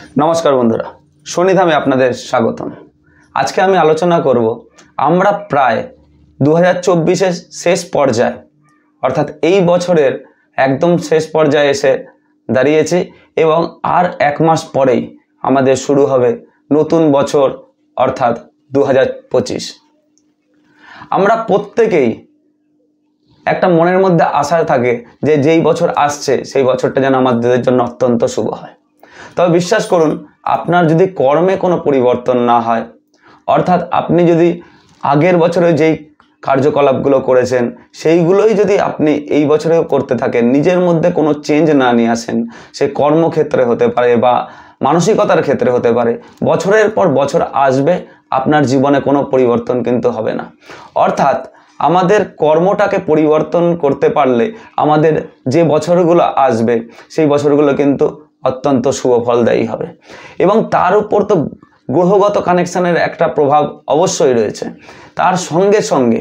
नमस्कार बंधुरा शनिधामे आपनादेर स्वागतम। आज के आमी आलोचना करब आमरा प्राय 2024 शेष पर्याय अर्थात एई बछरेर एकदम शेष पर्याये एसे दाड़िয়েছি एवं आर एक मास परेई आमादेर शुरू हबे नतून बछर अर्थात 2025। आमरा प्रत्येकेई একটা মনের মধ্যে আশা থাকে যে যেই বছর আসছে সেই বছরটা যেন আমাদের জন্য অত্যন্ত শুভ হয়। তবে বিশ্বাস করুন আপনার যদি কর্মে কোনো পরিবর্তন না হয় অর্থাৎ আপনি যদি আগের বছরে যেই কার্যকলাপগুলো করেছেন সেইগুলোই যদি আপনি এই বছরেও করতে থাকেন, নিজের মধ্যে কোনো চেঞ্জ না নিয়ে আসেন, সে কর্মক্ষেত্রে হতে পারে বা মানসিকতার ক্ষেত্রে হতে পারে, বছরের পর বছর আসবে আপনার জীবনে কোনো পরিবর্তন কিন্তু হবে না। অর্থাৎ আমাদের কর্মটাকে পরিবর্তন করতে পারলে আমাদের যে বছরগুলো আসবে সেই বছরগুলো কিন্তু অত্যন্ত শুভ ফলদায়ী হবে। এবং তার উপর তো গ্রহগত কানেকশনের একটা প্রভাব অবশ্যই রয়েছে। তার সঙ্গে সঙ্গে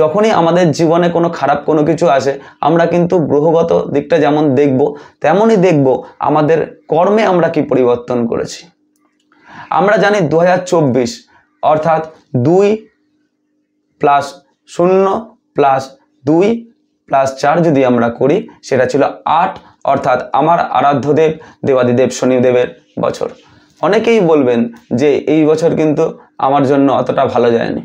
যখনই আমাদের জীবনে কোনো খারাপ কোনো কিছু আসে আমরা কিন্তু গ্রহগত দিকটা যেমন দেখব তেমনই দেখব আমাদের কর্মে আমরা কি পরিবর্তন করেছি। আমরা জানি 2024 অর্থাৎ 2 + 0 + 2 + 4 যদি আমরা করি সেটা ছিল 8 অর্থাৎ আমার আরাধ্যদেব দেবাদিদেব শনিদেবের বছর। অনেকেই বলবেন যে এই বছর কিন্তু আমার জন্য অতটা ভালো যায়নি।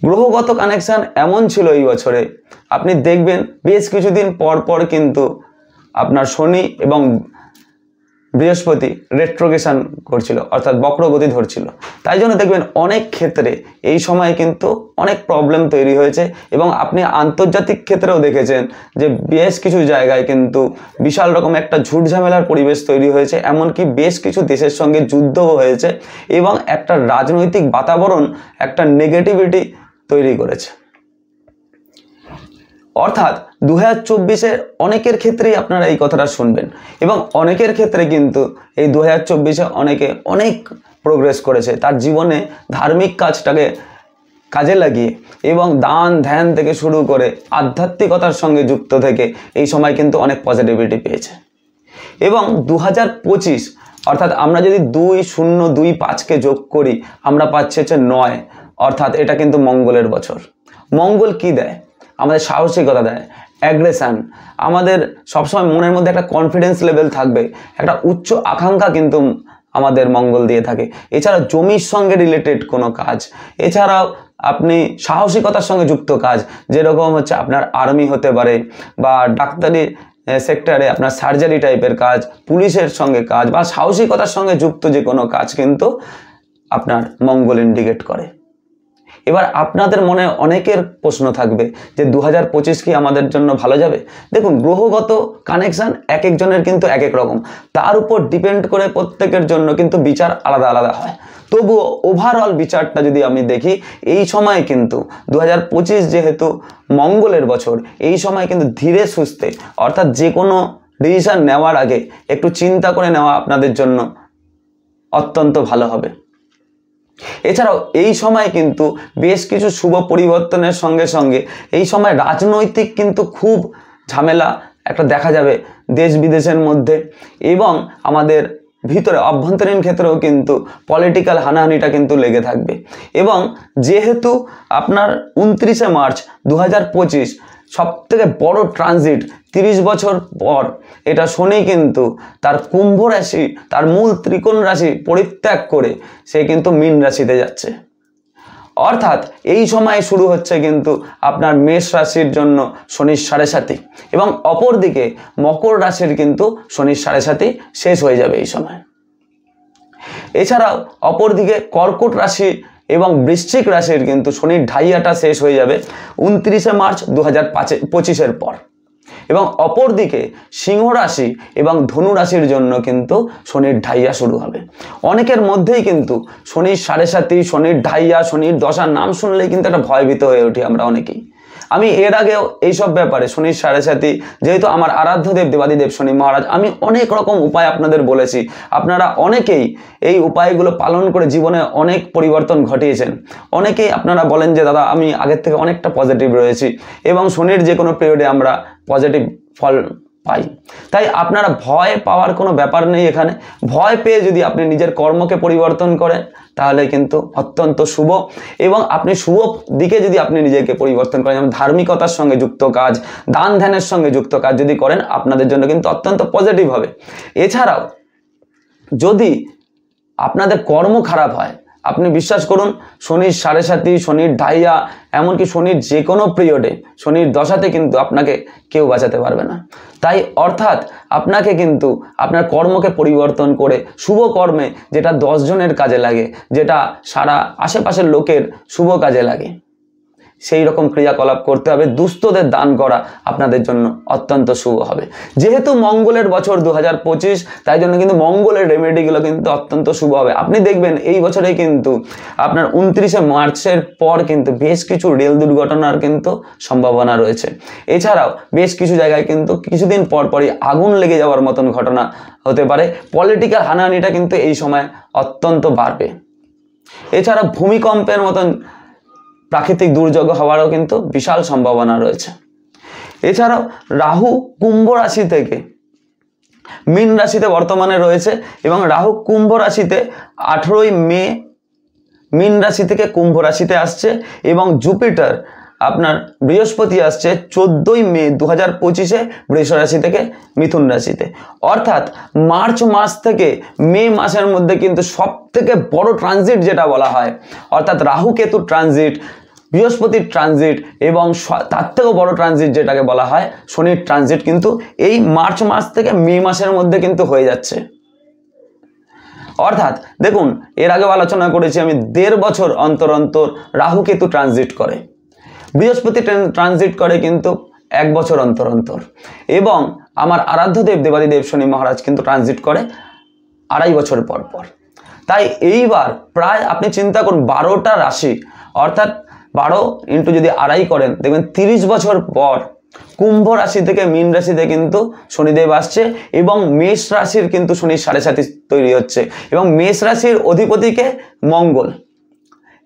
গ্রহগত কানেকশন এমন ছিল এই বছরে আপনি দেখবেন বেশ কিছুদিন পর পর কিন্তু আপনার শনি এবং বৃহস্পতি রেট্রোগেশন করছিল অর্থাৎ বক্রগতি ধরছিল। তাই জন্য দেখবেন অনেক ক্ষেত্রে এই সময় কিন্তু অনেক প্রবলেম তৈরি হয়েছে এবং আপনি আন্তর্জাতিক ক্ষেত্রেও দেখেছেন যে বেশ কিছু জায়গায় কিন্তু বিশাল রকম একটা ঝুট ঝামেলার পরিবেশ তৈরি হয়েছে, এমনকি বেশ কিছু দেশের সঙ্গে যুদ্ধও হয়েছে এবং একটা রাজনৈতিক বাতাবরণ একটা নেগেটিভিটি তৈরি করেছে। অর্থাৎ 2024 অনেকের ক্ষেত্রেই আপনারা এই কথাটা শুনবেন এবং অনেকের ক্ষেত্রে কিন্তু এই 2024 অনেকে অনেক প্রোগ্রেস করেছে তার জীবনে ধার্মিক কাজটাকে কাজে লাগিয়ে এবং দান ধ্যান থেকে শুরু করে আধ্যাত্মিকতার সঙ্গে যুক্ত থেকে এই সময় কিন্তু অনেক পজিটিভিটি পেয়েছে। এবং 2025 অর্থাৎ আমরা যদি 2025কে যোগ করি আমরা পাচ্ছি হচ্ছে 9 অর্থাৎ এটা কিন্তু মঙ্গলের বছর। মঙ্গল কি দেয়? আমাদের সাহসিকতা দেয়, অ্যাগ্রেশন, আমাদের সবসময় মনের মধ্যে একটা কনফিডেন্স লেভেল থাকবে, একটা উচ্চ আকাঙ্ক্ষা কিন্তু আমাদের মঙ্গল দিয়ে থাকে। এছাড়া জমির সঙ্গে রিলেটেড কোনো কাজ, এছাড়াও আপনি সাহসিকতার সঙ্গে যুক্ত কাজ যেরকম হচ্ছে আপনার আর্মি হতে পারে বা ডাক্তারি সেক্টরে আপনার সার্জারি টাইপের কাজ, পুলিশের সঙ্গে কাজ বা সাহসিকতার সঙ্গে যুক্ত যে কোনো কাজ কিন্তু আপনার মঙ্গল ইন্ডিকেট করে। এবার আপনাদের মনে অনেকের প্রশ্ন থাকবে যে 2025 কি আমাদের জন্য ভালো যাবে? দেখুন গ্রহগত কানেকশন এক একজনের কিন্তু এক এক রকম, তার উপর ডিপেন্ড করে প্রত্যেকের জন্য কিন্তু বিচার আলাদা আলাদা হয়। তবুও ওভারঅল বিচারটা যদি আমি দেখি এই সময় কিন্তু 2025 যেহেতু মঙ্গলের বছর, এই সময় কিন্তু ধীরে সুস্থে অর্থাৎ যে কোনো ডিসিশন নেওয়ার আগে একটু চিন্তা করে নেওয়া আপনাদের জন্য অত্যন্ত ভালো হবে। এছাড়াও এই সময় কিন্তু বেশ কিছু শুভ পরিবর্তনের সঙ্গে সঙ্গে এই সময় রাজনৈতিক কিন্তু খুব ঝামেলা একটা দেখা যাবে দেশ বিদেশের মধ্যে এবং আমাদের ভিতরে অভ্যন্তরীণ ক্ষেত্রেও কিন্তু পলিটিক্যাল হানাহানিটা কিন্তু লেগে থাকবে। এবং যেহেতু আপনার 29শে মার্চ 2025 সবথেকে বড় ট্রানজিট 30 বছর পর এটা শনি কিন্তু তার কুম্ভ রাশি তার মূল ত্রিকোণ রাশি পরিত্যাগ করে সে কিন্তু মীন রাশিতে যাচ্ছে। অর্থাৎ এই সময় শুরু হচ্ছে কিন্তু আপনার মেষ রাশির জন্য শনির 7.5 এবং অপরদিকে মকর রাশির কিন্তু শনির 7.5 শেষ হয়ে যাবে এই সময়। এছাড়াও অপরদিকে কর্কট রাশি এবং বৃশ্চিক রাশির কিন্তু শনির ঢাইয়াটা শেষ হয়ে যাবে 29শে মার্চ 2025 পর এবং অপরদিকে সিংহ রাশি এবং ধনু রাশির জন্য কিন্তু শনির ঢাইয়া শুরু হবে। অনেকের মধ্যেই কিন্তু শনির 7.5 শনির ঢাইয়া শনির দশার নাম শুনলেই কিন্তু একটা ভয়ভীত হয়ে উঠি আমরা অনেকেই। আমি এর আগেও এইসব ব্যাপারে শনির 7.5 যেহেতু আমার আরাধ্যদেব দেবাদিদেব শনি মহারাজ আমি অনেক রকম উপায় আপনাদের বলেছি, আপনারা অনেকেই এই উপায়গুলো পালন করে জীবনে অনেক পরিবর্তন ঘটিয়েছেন। অনেকেই আপনারা বলেন যে দাদা আমি আগের থেকে অনেকটা পজিটিভ রয়েছি এবং শনির যে কোনো পিরিয়ডে আমরা পজিটিভ ফল পাই। তাই আপনারা ভয় পাওয়ার কোনো ব্যাপার নেই এখানে। ভয় পেয়ে যদি আপনি নিজের কর্মকে পরিবর্তন করেন তাহলে কিন্তু অত্যন্ত শুভ, এবং আপনি শুভ দিকে যদি আপনি নিজেকে পরিবর্তন করেন, যেমন ধার্মিকতার সঙ্গে যুক্ত কাজ, দান ধ্যানের সঙ্গে যুক্ত কাজ যদি করেন, আপনাদের জন্য কিন্তু অত্যন্ত পজিটিভ হবে। এছাড়াও যদি আপনাদের কর্ম খারাপ হয়, আপনি বিশ্বাস করুন শনির 7.5, শনির ঢাইয়া, এমনকি শনির যে কোনো পিরিয়ডে, শনির দশাতে কিন্তু আপনাকে কেউ বাঁচাতে পারবে না। তাই অর্থাৎ আপনাকে কিন্তু আপনার কর্মকে পরিবর্তন করে শুভ কর্মে, যেটা 10 জনের কাজে লাগে, যেটা সারা আশেপাশের লোকের শুভ কাজে লাগে, সেই রকম ক্রিয়াকলাপ করতে হবে। দুস্থদের দান করা আপনাদের জন্য অত্যন্ত শুভ হবে। যেহেতু মঙ্গলের বছর 2025, তাই জন্য কিন্তু মঙ্গলের রেমেডিগুলো কিন্তু অত্যন্ত শুভ হবে। আপনি দেখবেন এই বছরে কিন্তু আপনার 29শে মার্চের পর কিন্তু বেশ কিছু রেল দুর্ঘটনার কিন্তু সম্ভাবনা রয়েছে। এছাড়াও বেশ কিছু জায়গায় কিন্তু কিছুদিন পর পরই আগুন লেগে যাওয়ার মতন ঘটনা হতে পারে। পলিটিক্যাল হানাহানিটা কিন্তু এই সময় অত্যন্ত বাড়বে। এছাড়া ভূমিকম্পের মতন প্রাকৃতিক দুর্যোগ হওয়ারও কিন্তু বিশাল সম্ভাবনা রয়েছে। এছাড়াও রাহু কুম্ভ রাশি থেকে মীন রাশিতে বর্তমানে রয়েছে, এবং রাহু কুম্ভ রাশিতে 18ই মে মীন রাশি থেকে কুম্ভ রাশিতে আসছে, এবং জুপিটার আপনার বৃহস্পতি আসছে 14ই মে 2025-এ বৃষ রাশি থেকে মিথুন রাশিতে। অর্থাৎ মার্চ মাস থেকে মে মাসের মধ্যে কিন্তু সব থেকে বড় ট্রানজিট যেটা বলা হয়, অর্থাৎ রাহু কেতু ট্রানজিট, বৃহস্পতির ট্রানজিট, এবং তার থেকেও বড় ট্রানজিট যেটাকে বলা হয় শনির ট্রানজিট, কিন্তু এই মার্চ মাস থেকে মে মাসের মধ্যে কিন্তু হয়ে যাচ্ছে। অর্থাৎ দেখুন, এর আগেও আলোচনা করেছি আমি, 1.5 বছর অন্তর অন্তর রাহু কেতু ট্রানজিট করে, বৃহস্পতি ট্রানজিট করে কিন্তু 1 বছর অন্তর অন্তর, এবং আমার আরাধ্যদেব দেবাদিদেব শনি মহারাজ কিন্তু ট্রানজিট করে 2.5 বছর পর পর। তাই এইবার প্রায় আপনি চিন্তা করুন 12টা রাশি, অর্থাৎ 12 ইন্টু যদি 2.5 করেন, দেখবেন 30 বছর পর কুম্ভ রাশি থেকে মীন রাশিতে কিন্তু শনিদেব আসছে, এবং মেষ রাশির কিন্তু শনির 7.5 তৈরি হচ্ছে, এবং মেষ রাশির অধিপতিকে মঙ্গল,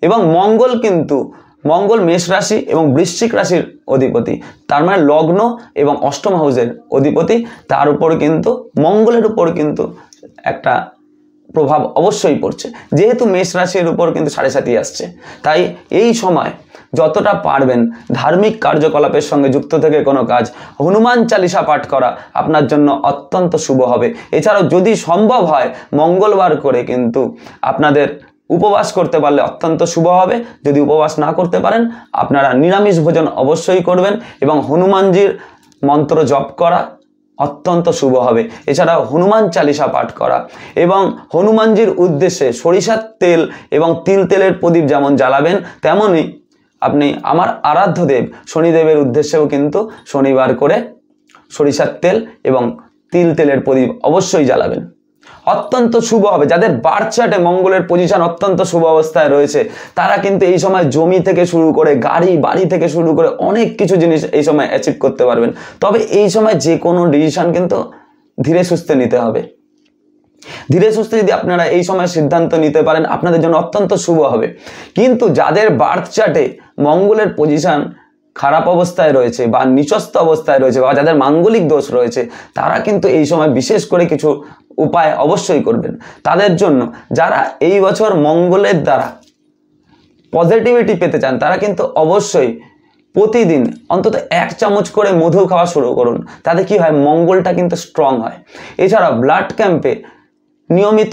এবং মঙ্গল মেষ রাশি এবং বৃশ্চিক রাশির অধিপতি, তার মানে লগ্ন এবং অষ্টম হাউসের অধিপতি। তার উপর কিন্তু মঙ্গলের উপর কিন্তু একটা প্রভাব অবশ্যই পড়ছে, যেহেতু মেষ রাশির উপর কিন্তু 7.5 আসছে। তাই এই সময় যতটা পারবেন ধার্মিক কার্যকলাপের সঙ্গে যুক্ত থেকে কোনো কাজ, হনুমান চালিসা পাঠ করা আপনার জন্য অত্যন্ত শুভ হবে। এছাড়াও যদি সম্ভব হয় মঙ্গলবার করে কিন্তু আপনাদের উপবাস করতে পারলে অত্যন্ত শুভ হবে। যদি উপবাস না করতে পারেন, আপনারা নিরামিষ ভোজন অবশ্যই করবেন, এবং হনুমানজির মন্ত্র জপ করা অত্যন্ত শুভ হবে। এছাড়াও হনুমান চালিসা পাঠ করা, এবং হনুমানজির উদ্দেশ্যে সরিষার তেল এবং তিল তেলের প্রদীপ যেমন জ্বালাবেন, তেমনই আপনি আমার আরাধ্যদেব শনিদেবের উদ্দেশ্যেও কিন্তু শনিবার করে সরিষার তেল এবং তিল তেলের প্রদীপ অবশ্যই জ্বালাবেন, অত্যন্ত শুভ হবে। যাদের বার্থ চার্টে মঙ্গলের পজিশন অত্যন্ত শুভ অবস্থায় রয়েছে, তারা কিন্তু এই সময় জমি থেকে শুরু করে গাড়ি বাড়ি থেকে শুরু করে অনেক কিছু জিনিস এই সময় অ্যাচিভ করতে পারবেন। তবে এই সময় যে কোনো ডিসিশন কিন্তু ধীরে সুস্থে নিতে হবে। ধীরে সুস্থে যদি আপনারা এই সময় সিদ্ধান্ত নিতে পারেন, আপনাদের জন্য অত্যন্ত শুভ হবে। কিন্তু যাদের বার্থ চার্টে মঙ্গলের পজিশন খারাপ অবস্থায় রয়েছে বা নিচস্থ অবস্থায় রয়েছে, বা যাদের মাঙ্গলিক দোষ রয়েছে, তারা কিন্তু এই সময় বিশেষ করে কিছু উপায় অবশ্যই করবেন তাদের জন্য। যারা এই বছর মঙ্গলের দ্বারা পজিটিভিটি পেতে চান, তারা কিন্তু অবশ্যই প্রতিদিন অন্তত 1 চামচ করে মধু খাওয়া শুরু করুন। তাতে কি হয়, মঙ্গলটা কিন্তু স্ট্রং হয়। এছাড়া ব্লাড ক্যাম্পে নিয়মিত